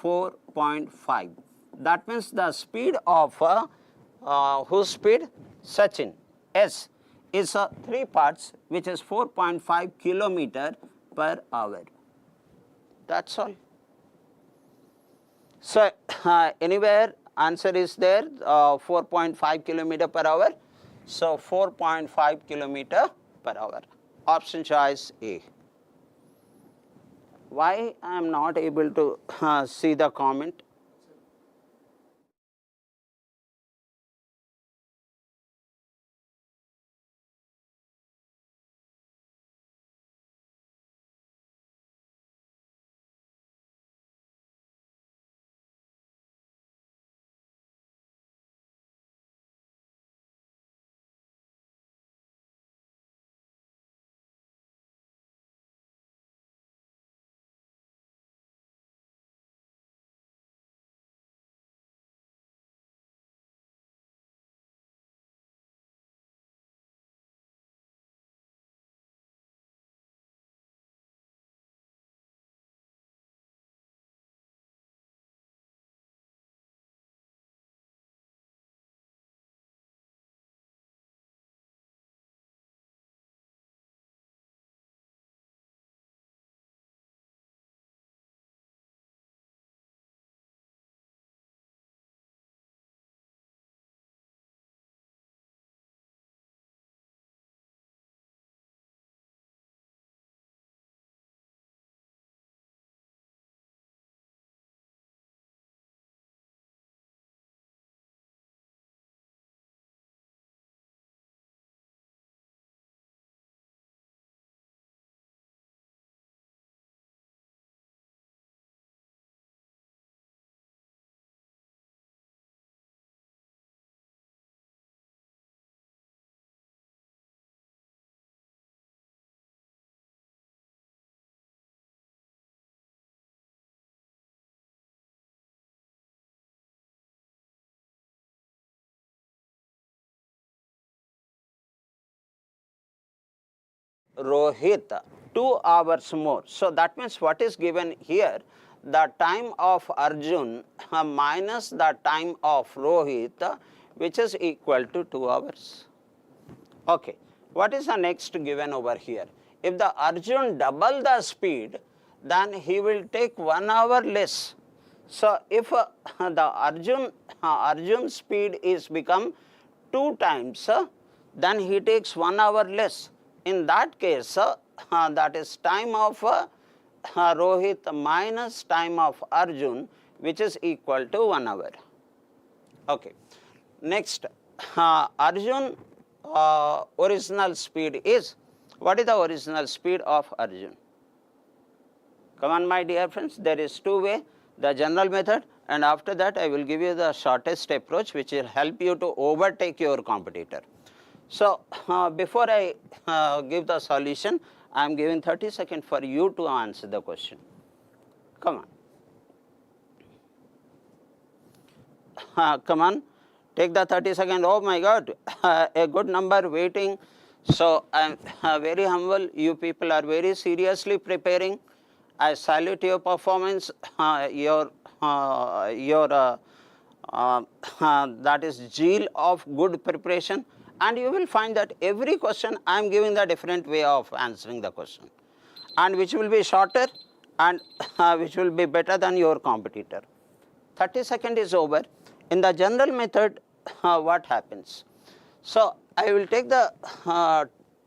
4.5. That means the speed of whose speed? Sachin. S is 3 parts, which is 4.5 kilometer per hour. That's all. So, anywhere answer is there, 4.5 kilometer per hour. So, 4.5 kilometer per hour. Option choice A. Why I am not able to see the comment? Rohit, 2 hours more. So that means what is given here? The time of Arjun minus the time of Rohit, which is equal to 2 hours. Okay. What is the next given over here? If the Arjun double the speed, then he will take 1 hour less. So if the Arjun speed is become 2 times, then he takes 1 hour less. In that case, that is time of Rohit minus time of Arjun, which is equal to 1 hour. Okay. Next, Arjun original speed is, what is the original speed of Arjun? Come on, my dear friends, there is 2 ways, the general method, and after that I will give you the shortest approach, which will help you to overtake your competitor. So, before I give the solution, I am giving 30 seconds for you to answer the question. Come on. Come on, take the 30 seconds. Oh my God, a good number waiting. So, I am very humble. You people are very seriously preparing. I salute your performance, that is zeal of good preparation. And you will find that every question I am giving the different way of answering the question, and which will be shorter and which will be better than your competitor. 30 seconds is over. In the general method, what happens? So, I will take the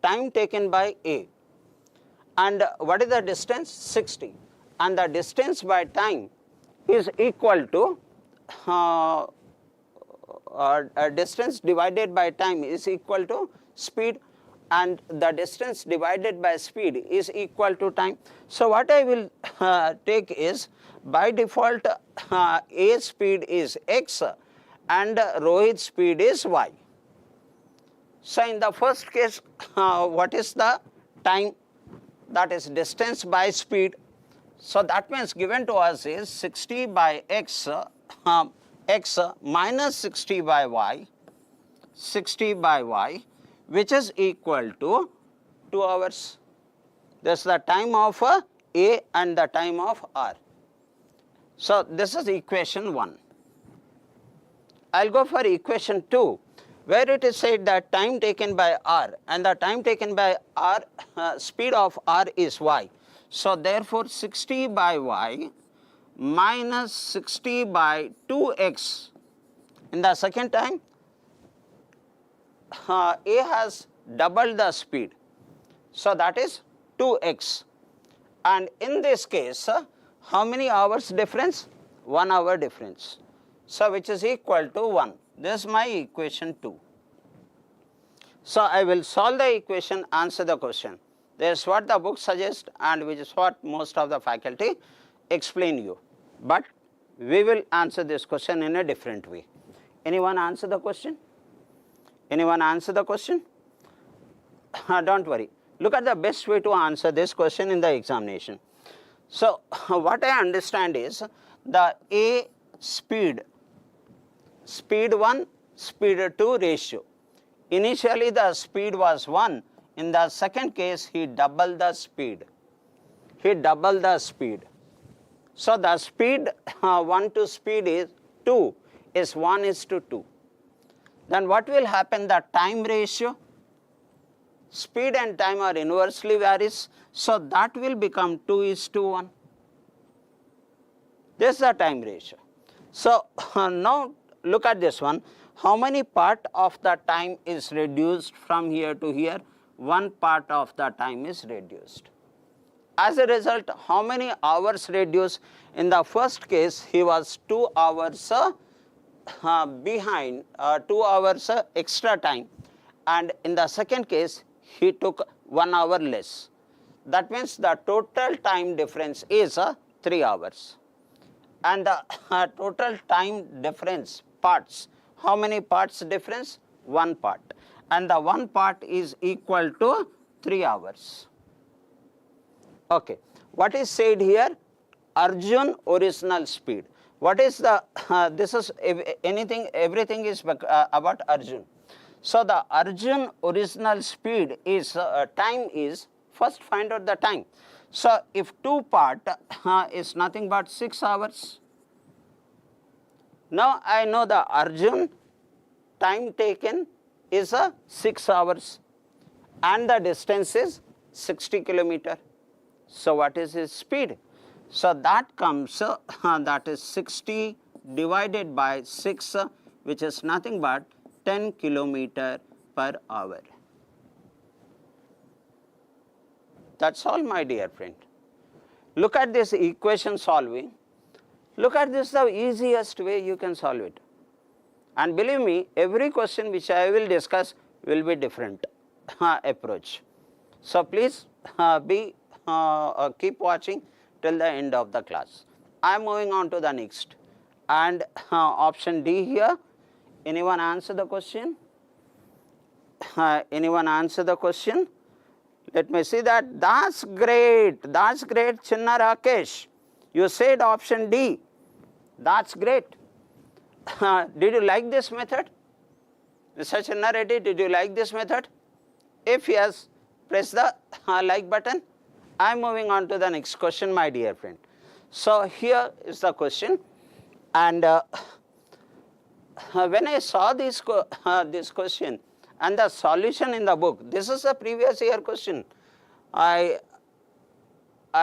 time taken by A, and what is the distance? 60, and the distance by time is equal to distance divided by time is equal to speed, and the distance divided by speed is equal to time. So what I will take is, by default A speed is x and Rohit's speed is y. So in the first case, what is the time? That is distance by speed. So that means given to us is 60 by x, x minus 60 by y, 60 by y, which is equal to 2 hours. This is the time of A and the time of R. So this is equation 1. I'll go for equation 2, where it is said that time taken by r, and the time taken by r, speed of r is y. So therefore 60 by y minus 60 by 2x. In the second time, A has doubled the speed, so that is 2x. And in this case, how many hours difference? 1 hour difference. So which is equal to 1. This is my equation 2. So I will solve the equation, answer the question. This is what the book suggests, and which is what most of the faculty explain you. But we will answer this question in a different way. Anyone answer the question? Anyone answer the question? Don't worry. Look at the best way to answer this question in the examination. So what I understand is the A speed 1, speed 2 ratio. Initially the speed was 1. In the second case, he doubled the speed. He doubled the speed. So the speed 1 to speed is 2 is 1 is to 2. Then what will happen? The time ratio, speed and time are inversely varies, so that will become 2 is to 1. This is the time ratio. So now look at this one. How many part of the time is reduced from here to here? 1 part of the time is reduced. As a result, how many hours reduced? In the first case, he was 2 hours behind, 2 hours extra time, and in the second case, he took 1 hour less. That means the total time difference is 3 hours. And the total time difference parts, how many parts difference? 1 part. And the 1 part is equal to 3 hours. Okay. What is said here? Arjun original speed. What is the, this is everything is about Arjun. So the Arjun original speed is, time is, first find out the time. So if 2 part is nothing but 6 hours. Now I know the Arjun time taken is 6 hours and the distance is 60 kilometer. So what is his speed? So that comes, that is 60 divided by 6, which is nothing but 10 kilometer per hour. That's all, my dear friend. Look at this equation solving. Look at this, the easiest way you can solve it. And believe me, every question which I will discuss will be different approach. So please keep watching till the end of the class. I am moving on to the next. And option D here. Anyone answer the question? Anyone answer the question? Let me see that. That's great. That's great, Chinna Rakesh. You said option D. That's great. Did you like this method? Mr. Chinna Reddy, did you like this method? If yes, press the like button. I am moving on to the next question, my dear friend. So here is the question, and when I saw this question and the solution in the book, this is a previous year question. I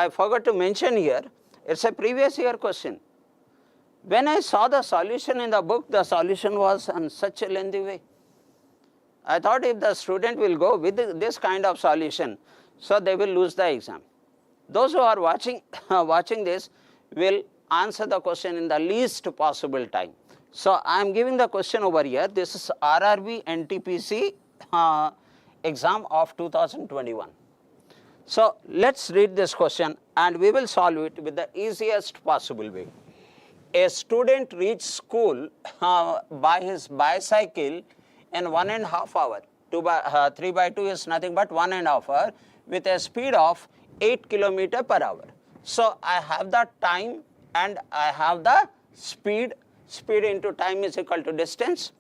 forgot to mention here, it's a previous year question. When I saw the solution in the book, the solution was in such a lengthy way. I thought if the student will go with this kind of solution, so they will lose the exam. Those who are watching this will answer the question in the least possible time. So I am giving the question over here. This is RRB NTPC exam of 2021. So let's read this question and we will solve it with the easiest possible way. A student reached school by his bicycle in 1.5 hours. 3 by 2 is nothing but 1.5 hours with a speed of 8 kilometer per hour. So I have the time and I have the speed. Speed into time is equal to distance.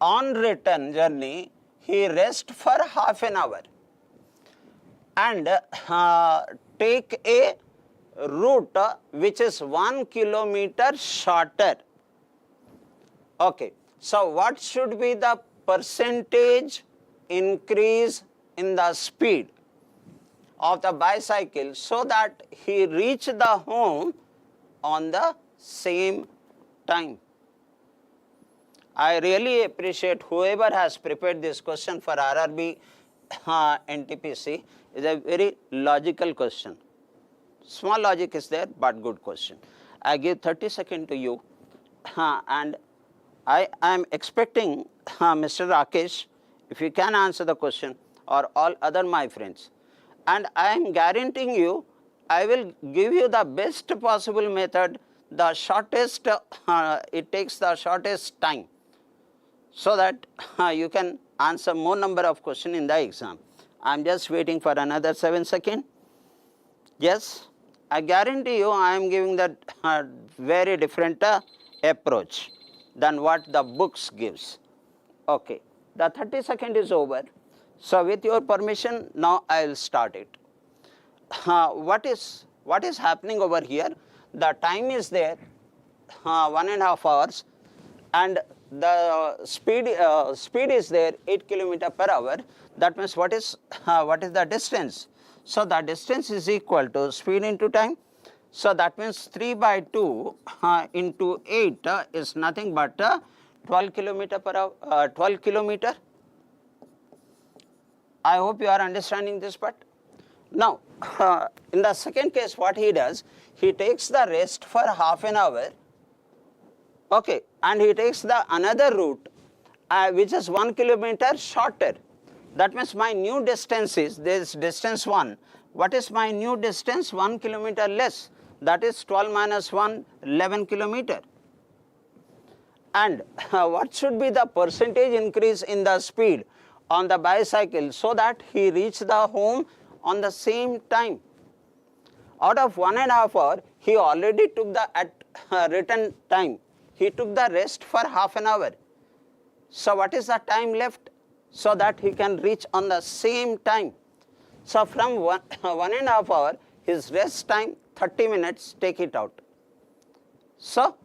On return journey, he rest for half an hour and take a route which is 1 kilometer shorter. Okay, so what should be the percentage increase in the speed of the bicycle so that he reach the home on the same time? I really appreciate whoever has prepared this question for RRB NTPC. Is a very logical question. Small logic is there, but good question. I give 30 seconds to you, and I am expecting Mr. Rakesh, if you can answer the question, or all other my friends. And I am guaranteeing you, I will give you the best possible method, the shortest, it takes the shortest time, so that you can answer more number of questions in the exam. I am just waiting for another 7 seconds. Yes, I guarantee you I am giving that very different approach than what the books gives. Okay, the 30 seconds is over. So with your permission, now I will start it. What is happening over here? The time is there, 1.5 hours, and the speed is there, 8 kilometer per hour. That means what is the distance? So the distance is equal to speed into time. So that means 3 by 2 into 8 is nothing but 12 kilometer per hour, 12 kilometer. I hope you are understanding this part. Now, in the second case, what he does, he takes the rest for half an hour. Okay, and he takes the another route which is 1 kilometer shorter. That means my new distance is, this distance 1. What is my new distance? 1 kilometer less. That is 12 minus 1, 11 kilometer. And what should be the percentage increase in the speed on the bicycle so that he reach the home on the same time? Out of 1.5 hour, he already took the written time. He took the rest for half an hour. So what is the time left so that he can reach on the same time? So from 1.5 hour, his rest time 30 minutes, take it out. So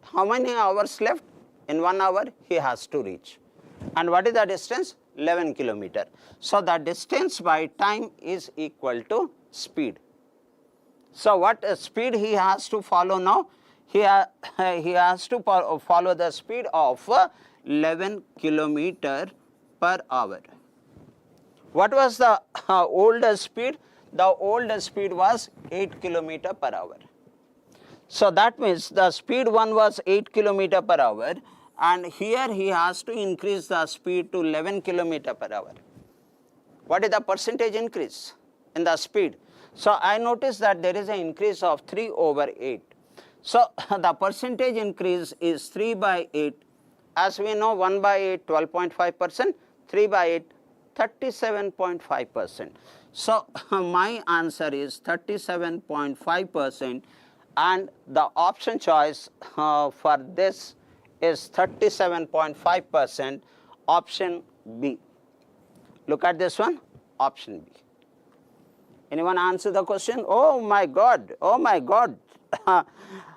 how many hours left? In 1 hour he has to reach. And what is the distance? 11 kilometer. So the distance by time is equal to speed. So what speed he has to follow now? He has to follow the speed of 11 kilometer per hour. What was the older speed? The older speed was 8 kilometer per hour. So that means the speed 1 was 8 kilometer per hour, and here he has to increase the speed to 11 kilometer per hour. What is the percentage increase in the speed? So I notice that there is an increase of 3 over 8. So the percentage increase is 3 by 8. As we know, 1 by 8, 12.5%, 3 by 8, 37.5%. So my answer is 37.5%, and the option choice for this is 37.5%, option B. Look at this one, option B. Anyone answer the question? Oh my God, oh my God.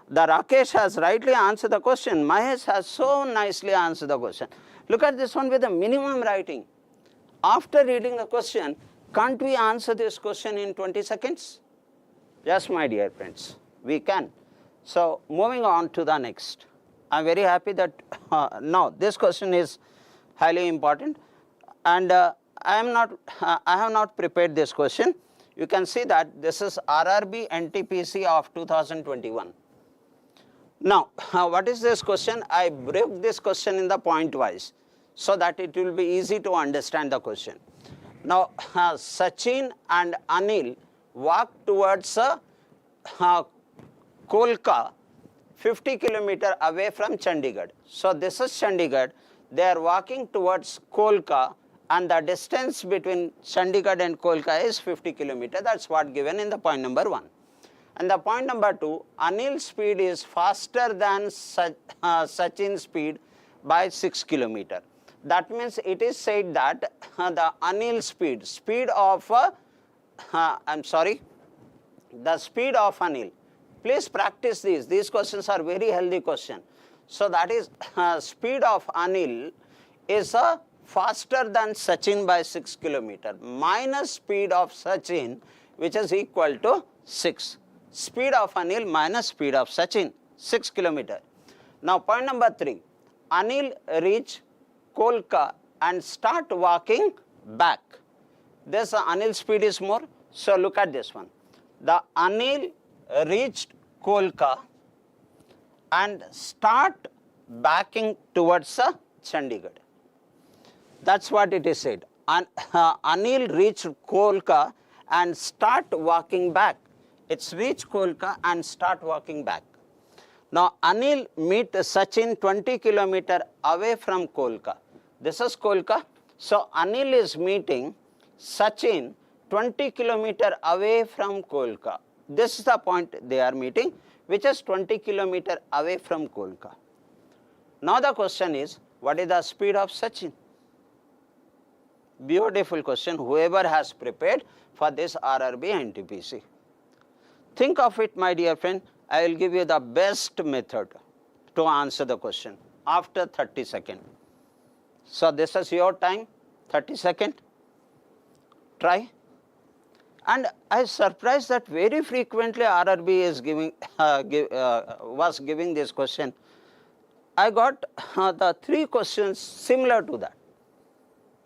The Rakesh has rightly answered the question. Mahesh has so nicely answered the question. Look at this one with the minimum writing. After reading the question, can't we answer this question in 20 seconds? Yes, my dear friends, we can. So moving on to the next. I'm very happy that now this question is highly important, and I have not prepared this question. You can see that this is RRB NTPC of 2021. Now, what is this question? I broke this question in the point wise so that it will be easy to understand the question. Now, Sachin and Anil walk towards Kolka, 50 kilometer away from Chandigarh. So this is Chandigarh. They are walking towards Kolka, and the distance between Chandigarh and Kolka is 50 kilometer. That's what given in the point number 1. And the point number 2, Anil's speed is faster than Sachin's speed by 6 kilometer. That means it is said that the Anil speed of the speed of Anil. Please practice these. These questions are very healthy questions. So that is speed of Anil is faster than Sachin by 6 kilometer minus speed of Sachin, which is equal to 6. Speed of Anil minus speed of Sachin, 6 kilometer. Now point number 3. Anil reach Kolka and start walking back. This Anil speed is more. So look at this one. The Anil reached Kolka and start backing towards Chandigarh. That's what it is said. Anil reached Kolka and start walking back. It's reach Kolka and start walking back. Now Anil meet Sachin 20 kilometer away from Kolka. This is Kolka. So Anil is meeting Sachin 20 kilometer away from Kolka. This is the point they are meeting, which is 20 kilometer away from Kolka. Now the question is, what is the speed of Sachin? Beautiful question, whoever has prepared for this RRB and TPC. Think of it, my dear friend. I will give you the best method to answer the question after 30 seconds. So this is your time, 30 seconds. Try. And I was surprised that very frequently RRB is was giving this question. I got the 3 questions similar to that.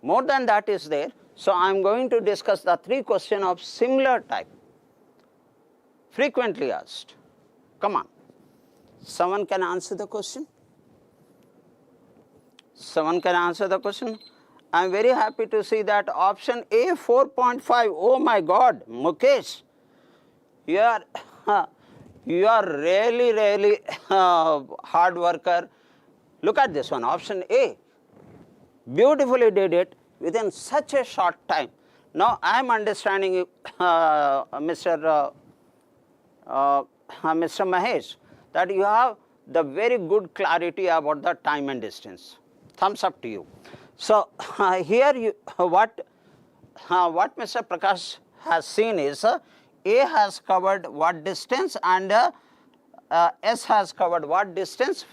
More than that is there. So I am going to discuss the 3 questions of similar type. Frequently asked. Come on. Someone can answer the question? Someone can answer the question? I am very happy to see that option A 4.5. Oh my God, Mukesh, you are really hard worker. Look at this one, option A. Beautifully did it within such a short time. Now I am understanding Mr. Mahesh, that you have the very good clarity about the time and distance. Thumbs up to you. So here what Mr. Prakash has seen is A has covered what distance and S has covered what distance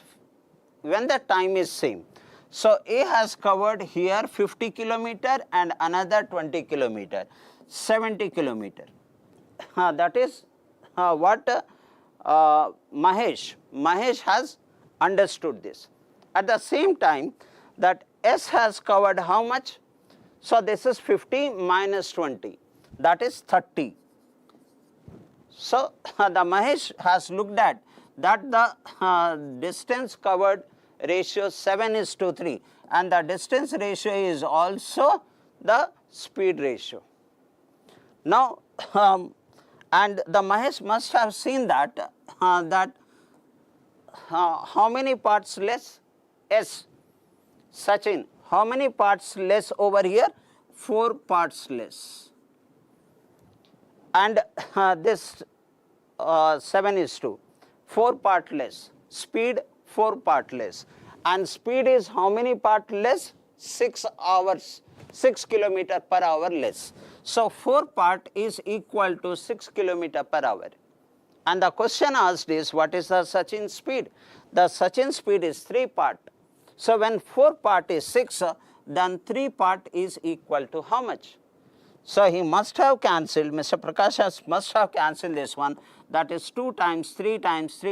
when the time is same. So A has covered here 50 kilometer and another 20 kilometer, 70 kilometer. That is what Mahesh has understood this. At the same time, that S has covered how much? So this is 50 minus 20, that is 30. So the Mahesh has looked at that the distance covered ratio 7:3 and the distance ratio is also the speed ratio. Now and the Mahesh must have seen that how many parts less? S. Sachin, how many parts less over here? 4 parts less. And this 7:2, 4 part less. Speed 4 part less. And speed is how many part less? 6 kilometer per hour less. So 4 part is equal to 6 kilometer per hour. And the question asked is, what is the Sachin speed? The Sachin speed is 3 part. So when 4 part is 6, then 3 part is equal to how much? So he must have cancelled, Mr. Prakash must have cancelled this one. That is 2 times 3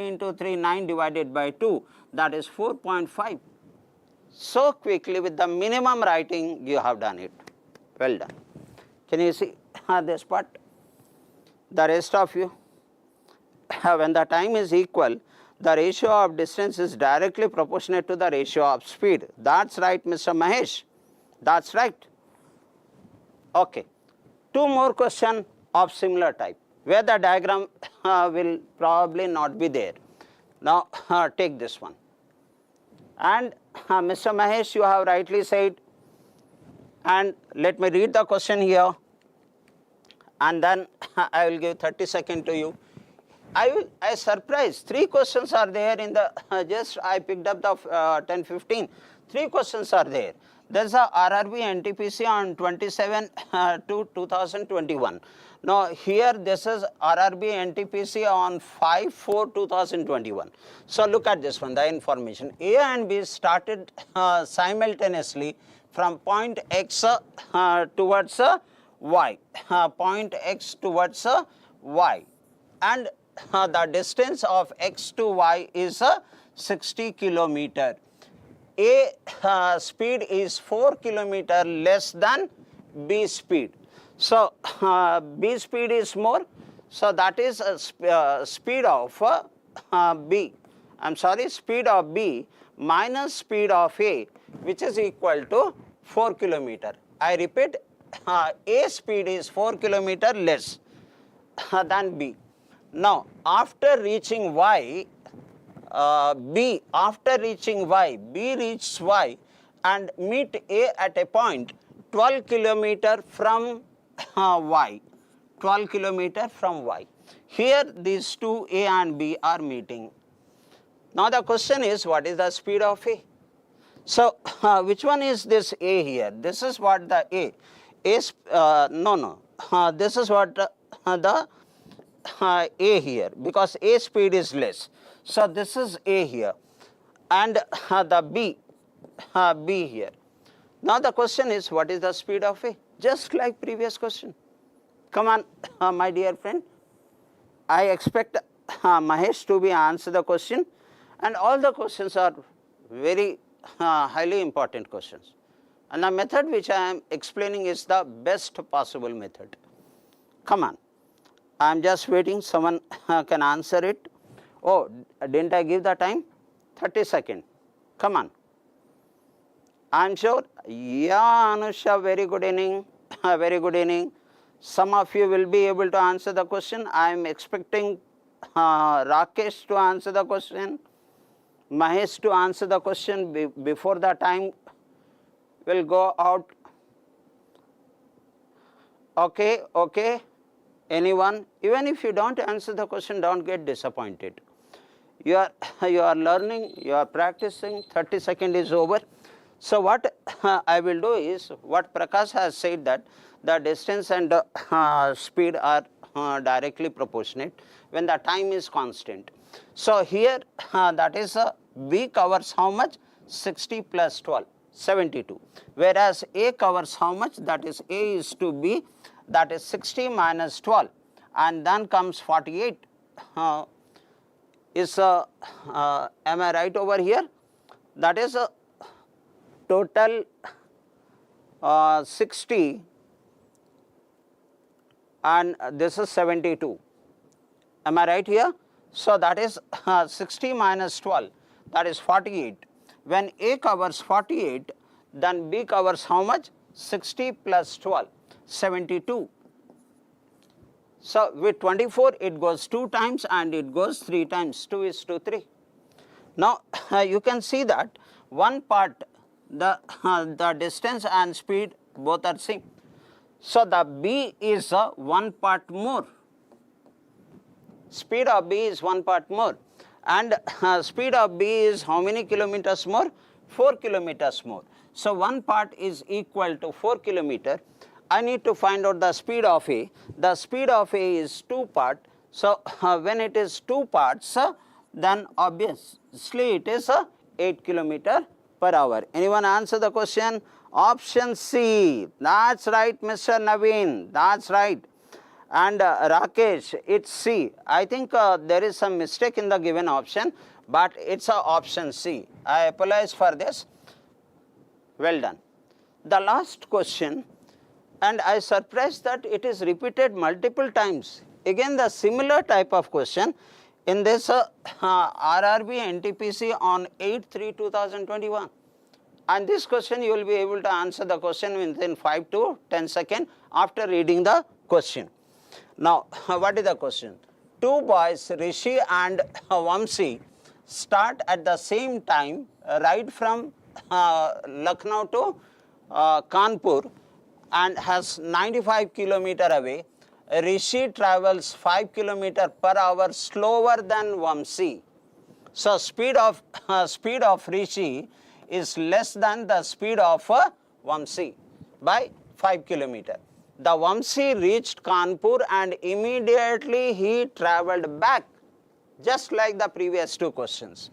into 3, 9 divided by 2. That is 4.5. So quickly with the minimum writing you have done it. Well done. Can you see this part? The rest of you, when the time is equal, the ratio of distance is directly proportionate to the ratio of speed. That's right, Mr. Mahesh. That's right. Okay. 2 more questions of similar type, where the diagram will probably not be there. Now take this one. And Mr. Mahesh, you have rightly said, and let me read the question here, and then I will give 30 seconds to you. I surprised, 3 questions are there in the, just I picked up the 10-15, 3 questions are there. There's a RRB NTPC on 27 to 2021. Now here this is RRB NTPC on 5/4/2021. So look at this one, the information. A and B started simultaneously from point X towards Y, point X towards Y, and the distance of X to Y is 60 kilometer. A speed is 4 kilometer less than B speed. So B speed is more, so that is speed of B. I'm sorry, speed of B minus speed of A, which is equal to 4 kilometer. I repeat, A speed is 4 kilometer less than B. Now after reaching Y, B reaches Y and meet A at a point 12 kilometer from Y, 12 kilometer from Y. Here these two A and B are meeting. Now the question is, what is the speed of A? So which one is this A here? This is what the A. This is what the A here, because A speed is less. So this is A here, and the B here. Now the question is, what is the speed of A? Just like previous question. Come on, my dear friend. I expect Mahesh to be answer the question, and all the questions are very highly important questions. And the method which I am explaining is the best possible method. Come on. I am just waiting, someone can answer it. Oh, didn't I give the time? 30 seconds. Come on. I am sure. Yeah, Anusha, very good evening. Very good evening. Some of you will be able to answer the question. I am expecting Rakesh to answer the question, Mahesh to answer the question before the time will go out. Okay, okay. Anyone? Even if you don't answer the question, don't get disappointed. You are learning, you are practicing, 30 seconds is over. So what I will do is, what Prakash has said, that the distance and speed are directly proportionate when the time is constant. So here that is B covers how much? 60 plus 12, 72. Whereas A covers how much? That is A is to B, that is 60 minus 12, and then comes 48. Am I right over here? That is a total 60, and this is 72. Am I right here? So that is 60 minus 12, that is 48. When A covers 48, then B covers how much? 60 plus 12, 72. So with 24, it goes 2 times and it goes 3 times, 2 is to 3. Now you can see that one part, the distance and speed both are same. So the B is 1 part more. Speed of B is 1 part more, and speed of B is how many kilometers more? 4 kilometers more. So 1 part is equal to 4 kilometer. I need to find out the speed of A. The speed of A is 2 part. So when it is 2 parts, then obviously it is 8 kilometer per hour. Anyone answer the question? Option C. That's right, Mr. Naveen. That's right. And Rakesh, it's C. I think there is some mistake in the given option, but it's option C. I apologize for this. Well done. The last question, and I surprised that it is repeated multiple times. Again, the similar type of question in this RRB NTPC on 8/3/2021. And this question you will be able to answer the question within 5 to 10 seconds after reading the question. Now, what is the question? 2 boys, Rishi and Vamsi, start at the same time, ride from Lucknow to Kanpur, and has 95 kilometer away. Rishi travels 5 kilometer per hour slower than Vamsi. So speed of Rishi is less than the speed of Vamsi by 5 kilometer. The Vamsi reached Kanpur and immediately he travelled back, just like the previous two questions.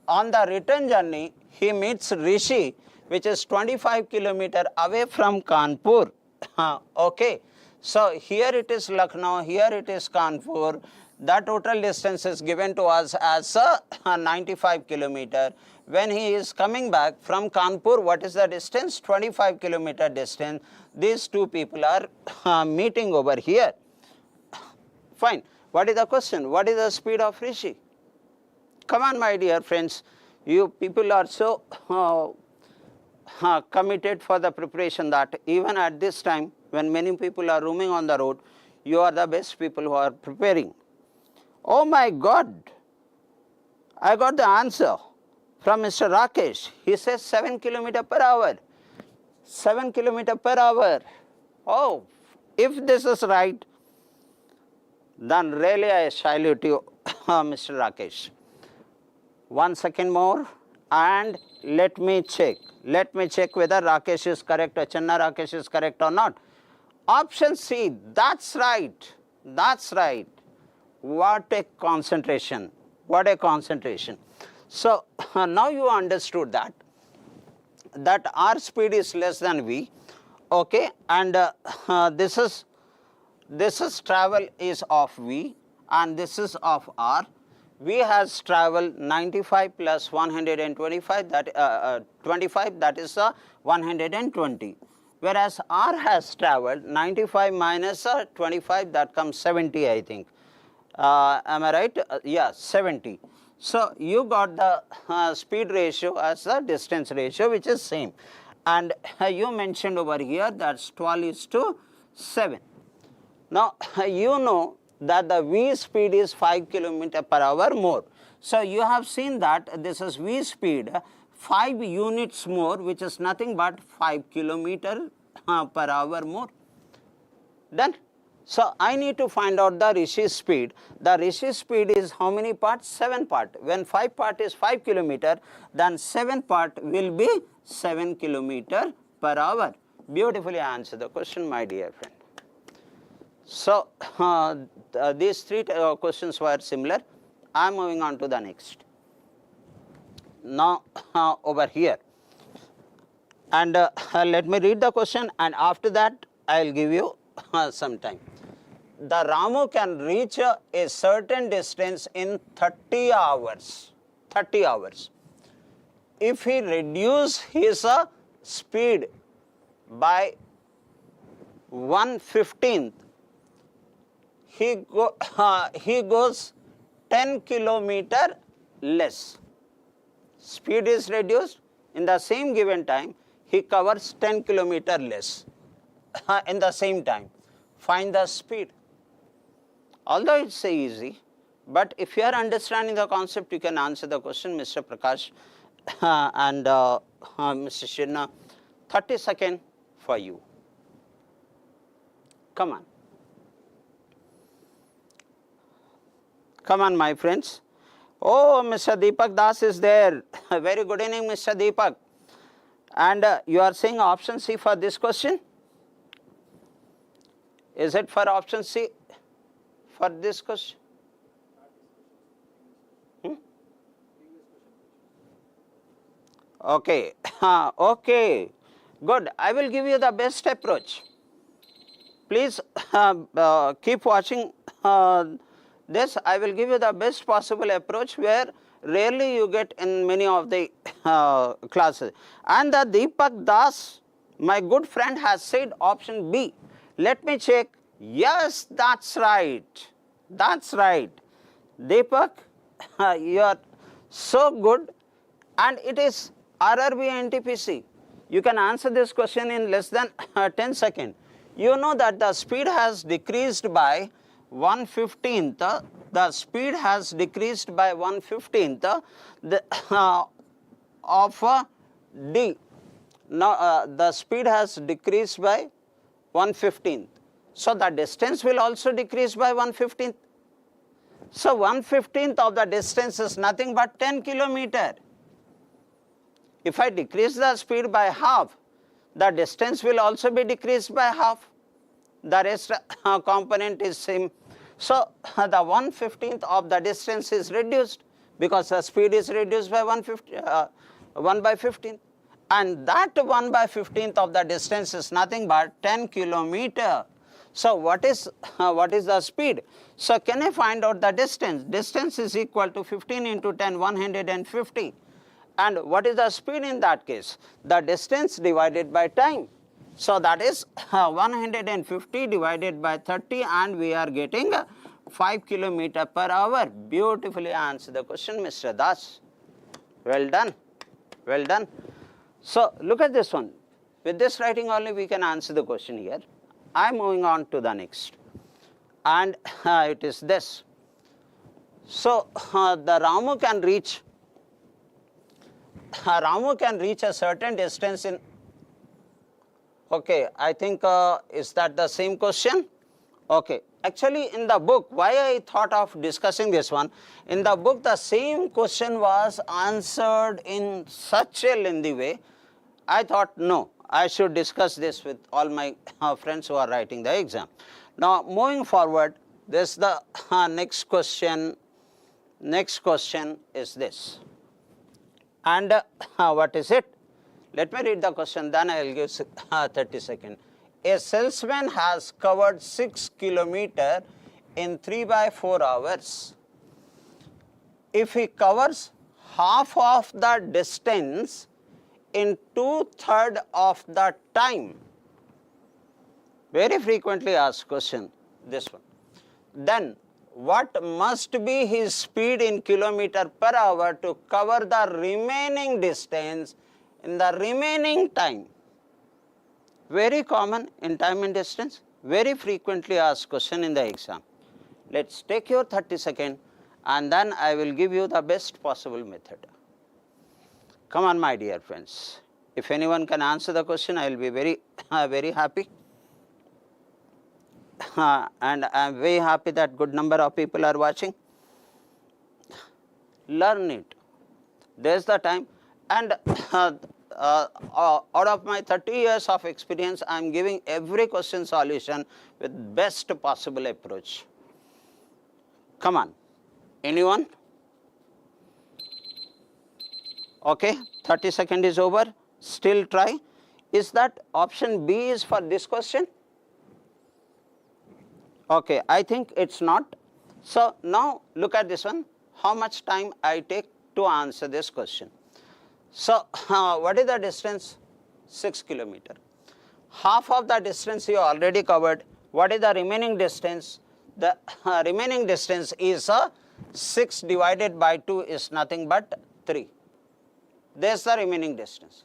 On the return journey, he meets Rishi, which is 25 kilometers away from Kanpur. Okay, so here it is Lucknow, here it is Kanpur. The total distance is given to us as 95 kilometers. When he is coming back from Kanpur, what is the distance? 25 kilometer distance. These two people are meeting over here. Fine. What is the question? What is the speed of Rishi? Come on, my dear friends. You people are so committed for the preparation that even at this time, when many people are roaming on the road, you are the best people who are preparing. Oh my God! I got the answer from Mr. Rakesh. He says 7 kilometers per hour. 7 kilometers per hour. Oh, if this is right, then really I salute you, Mr. Rakesh. 1 second more and let me check. Let me check whether Rakesh is correct or Channa Rakesh is correct or not. Option C, that's right. That's right. What a concentration. What a concentration. So now you understood that R speed is less than V, okay, and this is travel is of V and this is of R. V has traveled 95 plus 125, that 25, that is 120, whereas R has traveled 95 minus 25, that comes 70, I think. Am I right? Yeah, 70. So you got the speed ratio as the distance ratio, which is same, and you mentioned over here that's 12:7. Now you know that the V speed is 5 kilometers per hour more. So you have seen that this is V speed 5 units more, which is nothing but 5 kilometers per hour more. Done. So I need to find out the Rishi speed. The Rishi speed is how many parts? 7 parts. When 5 part is 5 kilometers, then 7 part will be 7 kilometers per hour. Beautifully answered the question, my dear friend. So these three questions were similar. I am moving on to the next. Now over here, and let me read the question, and after that I will give you some time. The Ramu can reach a certain distance in 30 hours. 30 hours. If he reduce his speed by 1/15, he goes 10 kilometer less. Speed is reduced, in the same given time, he covers 10 kilometer less in the same time. Find the speed. Although it's easy, but if you are understanding the concept, you can answer the question, Mr. Prakash and Mr. Shinna. 30 seconds for you. Come on. Come on, my friends. Oh, Mr. Deepak Das is there. Very good evening, Mr. Deepak. And you are saying option C for this question? Is it for option C for this question? Okay. Okay. Good. I will give you the best approach. Please keep watching this. I will give you the best possible approach where rarely you get in many of the classes. And the Deepak Das, my good friend, has said option B. Let me check. Yes, that's right. That's right. Deepak, you are so good, and it is RRB NTPC. You can answer this question in less than 10 seconds. You know that the speed has decreased by 1/15th. The speed has decreased by 1/15th of D. Now the speed has decreased by 1/15th. So the distance will also decrease by 1/15th. So 1/15th of the distance is nothing but 10 kilometers. If I decrease the speed by half, the distance will also be decreased by half. the rest component is same. So the 1/15th of the distance is reduced because the speed is reduced by 1 by 15. And that 1 by 15th of the distance is nothing but 10 kilometer. So what is the speed? So can I find out the distance? Distance is equal to 15 into 10, 150. And what is the speed in that case? The distance divided by time. So that is 150 divided by 30, and we are getting 5 kilometer per hour. Beautifully answered the question, Mr. Das. Well done. Well done. So look at this one. With this writing only we can answer the question here. I am moving on to the next. And it is this. So the Ramu can reach a certain distance in, okay, I think, is that the same question? Okay, actually in the book, why I thought of discussing this one, in the book the same question was answered in such a lengthy way. I thought, no, I should discuss this with all my friends who are writing the exam. Now moving forward, this the next question. Next question is this. And what is it? Let me read the question, then I will give 30 seconds. A salesman has covered 6 kilometers in 3 by 4 hours. If he covers half of the distance in 2/3 of the time, very frequently asked question, this one, then what must be his speed in kilometer per hour to cover the remaining distance in the remaining time? Very common in time and distance, very frequently asked question in the exam. Let's take your 30 seconds and then I will give you the best possible method. Come on, my dear friends. If anyone can answer the question, I will be very, very happy. And I am very happy that good number of people are watching. Learn it. There's the time. And out of my 30 years of experience, I am giving every question solution with best possible approach. Come on. Anyone? Okay, 30 seconds is over. Still try. Is that option B is for this question? Okay, I think it's not. So now look at this one. How much time I take to answer this question? So what is the distance? 6 kilometers. Half of the distance you already covered. What is the remaining distance? The remaining distance is 6 divided by 2 is nothing but 3. There's the remaining distance.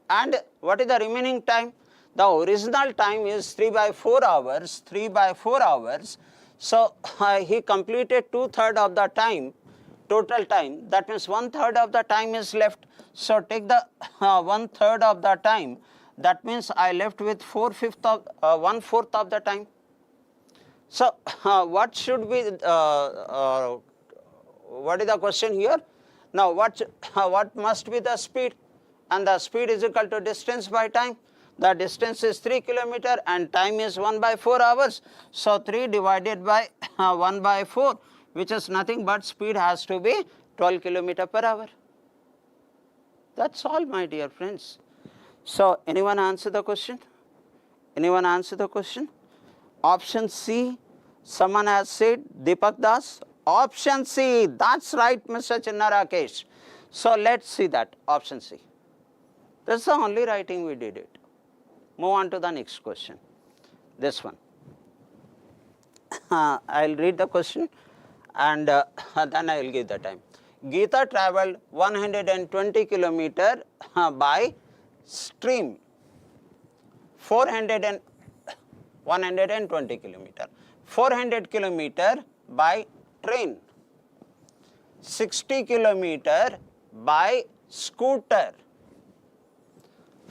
And what is the remaining time? The original time is 3 by 4 hours, 3 by 4 hours. So he completed 2/3 of the time, total time. That means 1/3 of the time is left. So take the 1/3 of the time. That means I left with 1/4 of the time. So what should be, what is the question here? Now what must be the speed? And the speed is equal to distance by time. The distance is 3 kilometers and time is 1 by 4 hours. So 3 divided by 1 by 4, which is nothing but speed has to be 12 kilometers per hour. That's all, my dear friends. So anyone answer the question? Anyone answer the question? Option C, someone has said, Deepak Das. Option C, that's right, Mr. Chinna Rakesh. So let's see that, option C. That's the only writing we did it. Move on to the next question. This one. I'll read the question and then I will give the time. Geeta travelled 120 kilometers by stream. 120 kilometers. 400 kilometers by train. 60 kilometers by scooter.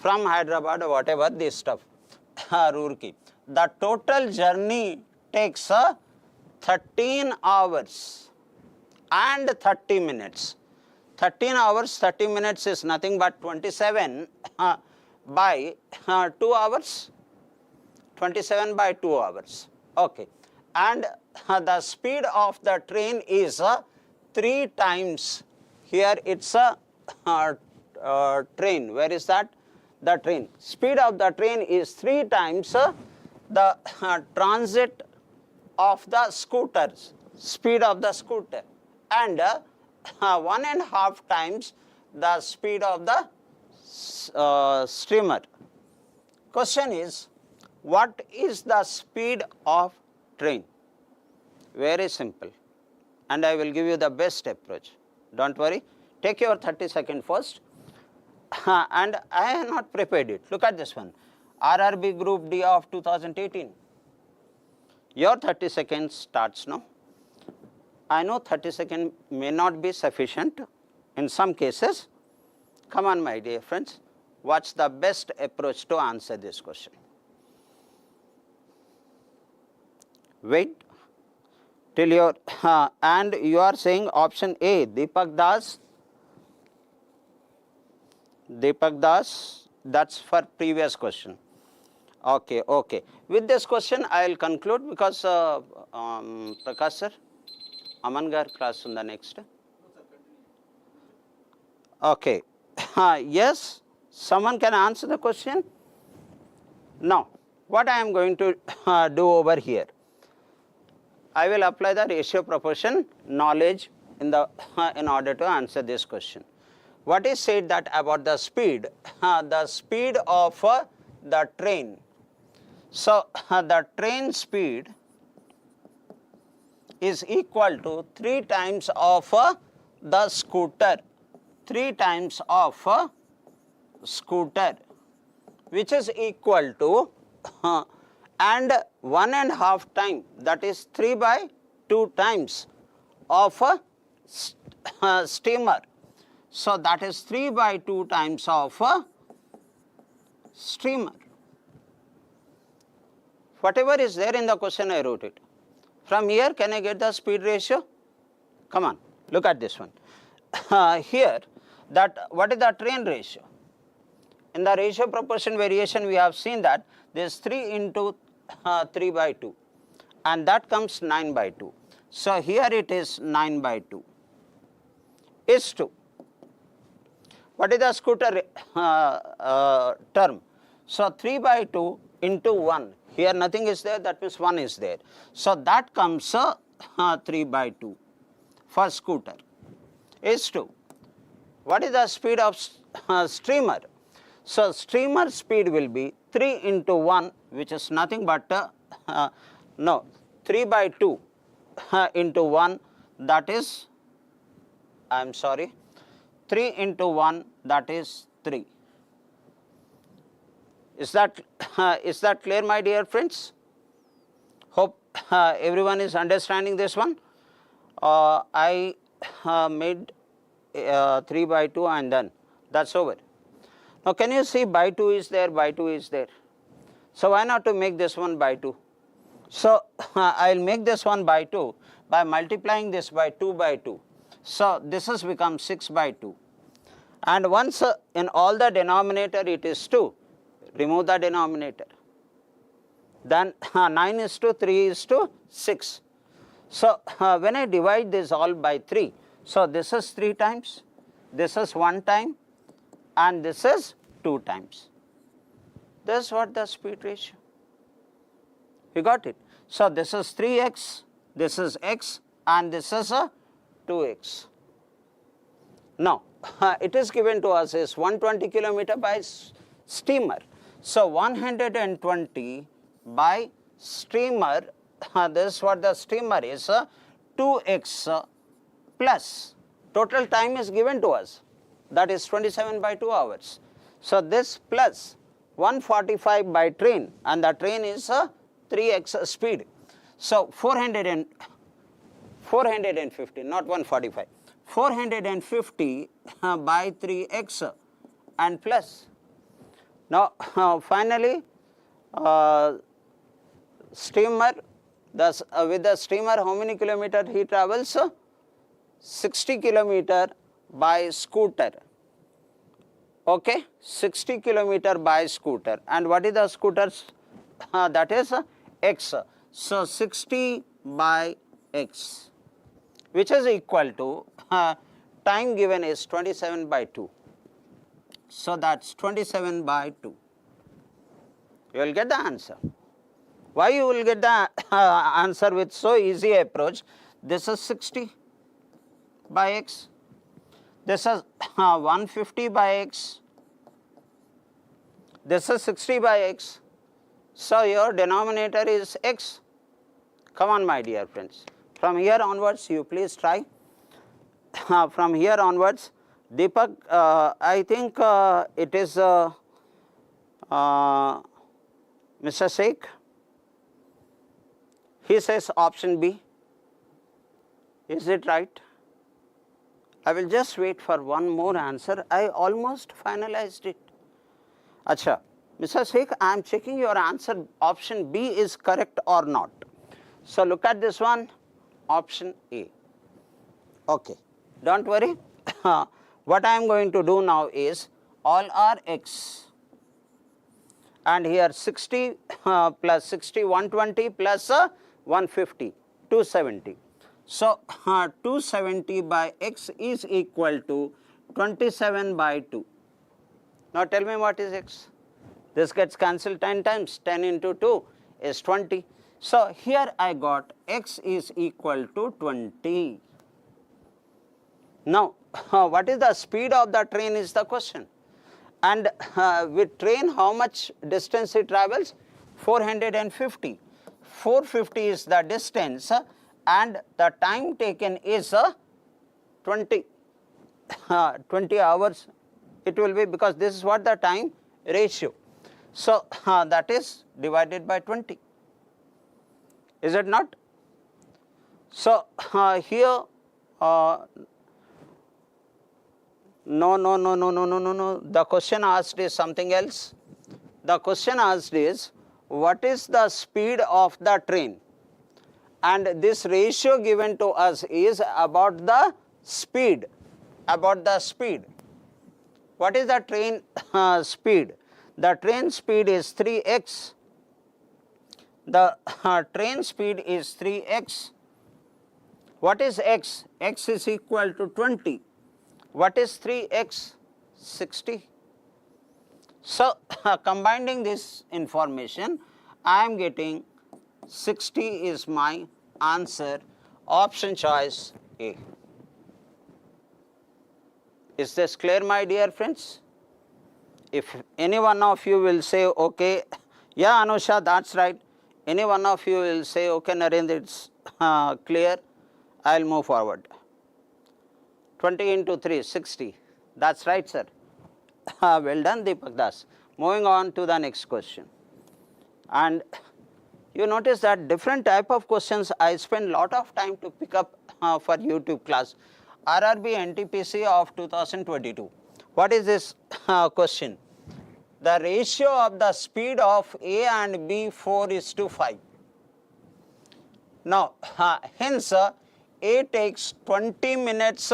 From Hyderabad or whatever this stuff, Roorkee. The total journey takes 13 hours and 30 minutes. 13 hours, 30 minutes is nothing but 27 by 2 hours. 27 by 2 hours. Okay. And the speed of the train is 3 times. Here it's a train. Where is that? The train. Speed of the train is 3 times the transit of the scooters, speed of the scooter, and 1.5 times the speed of the steamer. Question is, what is the speed of train? Very simple. And I will give you the best approach. Don't worry. Take your 30 seconds first. And I have not prepared it. Look at this one. RRB Group D of 2018. Your 30 seconds starts now. I know 30 seconds may not be sufficient in some cases. Come on, my dear friends. What's the best approach to answer this question? Wait till your and you are saying option A, Deepak Das, that's for previous question. Okay, okay. With this question, I will conclude because Prakash sir, Aman gar class on the next. Okay. Yes, someone can answer the question? Now, what I am going to do over here, I will apply the ratio proportion knowledge in order to answer this question. What is said that about the speed? The speed of the train. So, the train speed is equal to 3 times of the scooter. 3 times of scooter, which is equal to and 1.5 time, that is 3 by 2 times of a steamer. So, that is 3 by 2 times of a steamer. Whatever is there in the question, I wrote it. From here, can I get the speed ratio? Come on, look at this one. Here, what is the train ratio? In the ratio proportion variation, we have seen that there is 3 into 3 by 2, and that comes 9 by 2. So, here it is 9 by 2 is 2. What is the scooter term? So, 3 by 2 into 1. Here nothing is there, that means 1 is there. So, that comes 3 by 2 for scooter is 2. What is the speed of steamer? So, steamer speed will be 3 into 1, which is nothing but 3 by 2 into 1, that is, I am sorry, 3 into 1, that is 3. Is that clear, my dear friends? Hope everyone is understanding this one. I made 3 by 2 and done. That's over. Now, can you see by 2 is there, by 2 is there. So, why not to make this one by 2? So, I will make this one by 2 by multiplying this by 2 by 2. So, this has become 6 by 2. And once in all the denominator it is 2, remove the denominator. Then 9 is to 3 is to 6. So, when I divide this all by 3, so this is 3 times, this is 1 time, and this is 2 times. This is what the speed ratio. You got it? So, this is 3x, this is x, and this is a 2x. Now, it is given to us is 120 kilometer by steamer. So, 120 by steamer, this is what the steamer is, 2x plus total time is given to us, that is 27 by 2 hours. So, this plus 145 by train, and the train is 3x speed. So, 450, not 145, 450 by 3x and plus. Now, finally, steamer, with the steamer how many kilometer he travels? 60 kilometer by scooter. Okay, 60 kilometer by scooter. And what is the scooter's that is x. So 60 by x, which is equal to time given is 27 by 2. So that's 27 by 2. You will get the answer. Why you will get the answer with so easy approach? This is 60 by x. This is 150 by x. This is 60 by x. So your denominator is x. Come on, my dear friends. From here onwards, you please try. From here onwards, Deepak, I think it is Mr. Sheikh. He says option B. Is it right? I will just wait for one more answer. I almost finalized it. Acha, Mr. Sheikh, I am checking your answer. Option B is correct or not. So look at this one. Option A. Okay. Don't worry. What I am going to do now is all are x. And here 60 plus 60, 120 plus 150, 270. So 270 by x is equal to 27 by 2. Now tell me what is x. This gets cancelled 10 times. 10 into 2 is 20. So here I got x is equal to 20. Now what is the speed of the train is the question. And with train, how much distance it travels? 450. 450 is the distance and the time taken is 20 hours. It will be, because this is what the time ratio. So that is divided by 20. Is it not? So here no. The question asked is something else. The question asked is, what is the speed of the train? And this ratio given to us is about the speed. About the speed. What is the train speed? The train speed is 3x. The train speed is 3x. What is x? X is equal to 20. What is 3x? 60. So combining this information, I am getting 60 is my answer. Option choice A. Is this clear, my dear friends? If any one of you will say, okay, yeah, Anusha, that's right. Any one of you will say, okay, Narendra, it's clear, I will move forward. 20 into 3, 60. That's right, sir. Well done, Deepak Das. Moving on to the next question. And you notice that different type of questions I spend lot of time to pick up for YouTube class. RRB NTPC of 2022. What is this question? The ratio of the speed of A and B 4:5. Now, hence A takes 20 minutes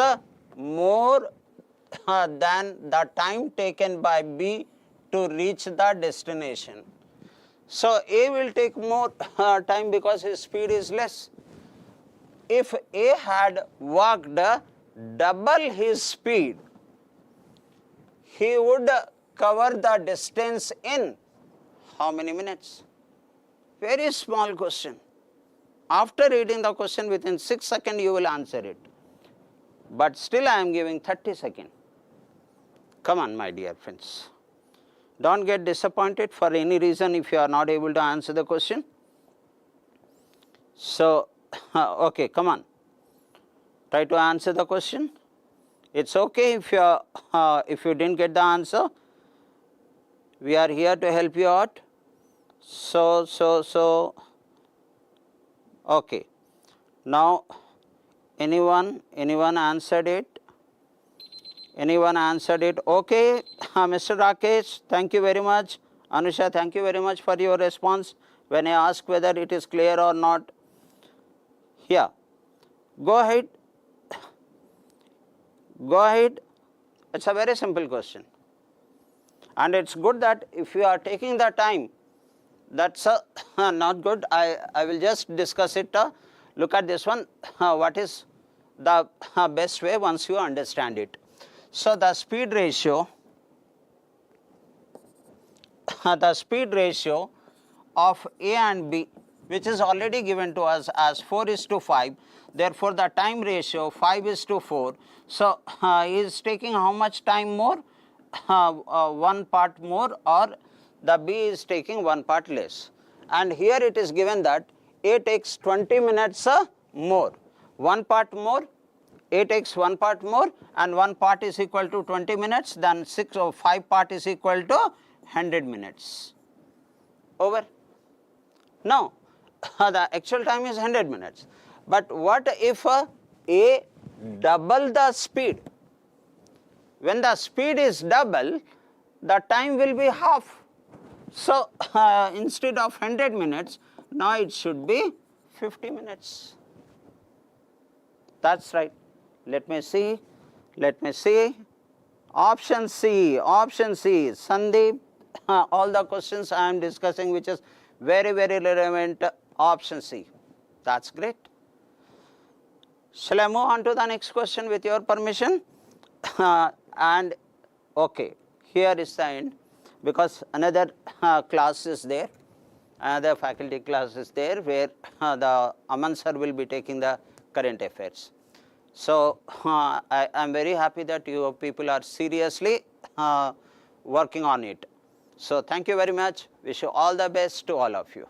more than the time taken by B to reach the destination. So A will take more time because his speed is less. If A had walked double his speed, he would cover the distance in how many minutes? Very small question. After reading the question, within 6 seconds you will answer it. But still I am giving 30 seconds. Come on, my dear friends. Don't get disappointed for any reason if you are not able to answer the question. So, okay, come on. Try to answer the question. It's okay if you didn't get the answer. We are here to help you out. So, okay. Now, anyone answered it? Anyone answered it? Okay, Mr. Rakesh, thank you very much. Anusha, thank you very much for your response when I ask whether it is clear or not. Yeah, go ahead. Go ahead. It's a very simple question. And it's good that if you are taking the time, That's not good. I will just discuss it. Look at this one. What is the best way once you understand it? So the speed ratio, the speed ratio of A and B, which is already given to us as 4:5. Therefore, the time ratio 5:4. So he is taking how much time more? One part more, or the B is taking one part less. And here it is given that A takes 20 minutes more, one part more. A takes one part more, and one part is equal to 20 minutes, then 6 or 5 part is equal to 100 minutes. Over? No, the actual time is 100 minutes. But what if A double the speed? When the speed is double, the time will be half. So instead of 100 minutes, now it should be 50 minutes. That's right. Let me see. Option C, Sandeep, all the questions I am discussing which is very, very relevant, option C. That's great. Shall I move on to the next question with your permission? And okay, here is the end, because another class is there, another faculty class is there where the Aman sir will be taking the current affairs. So I am very happy that you people are seriously working on it. So thank you very much. Wish you all the best to all of you.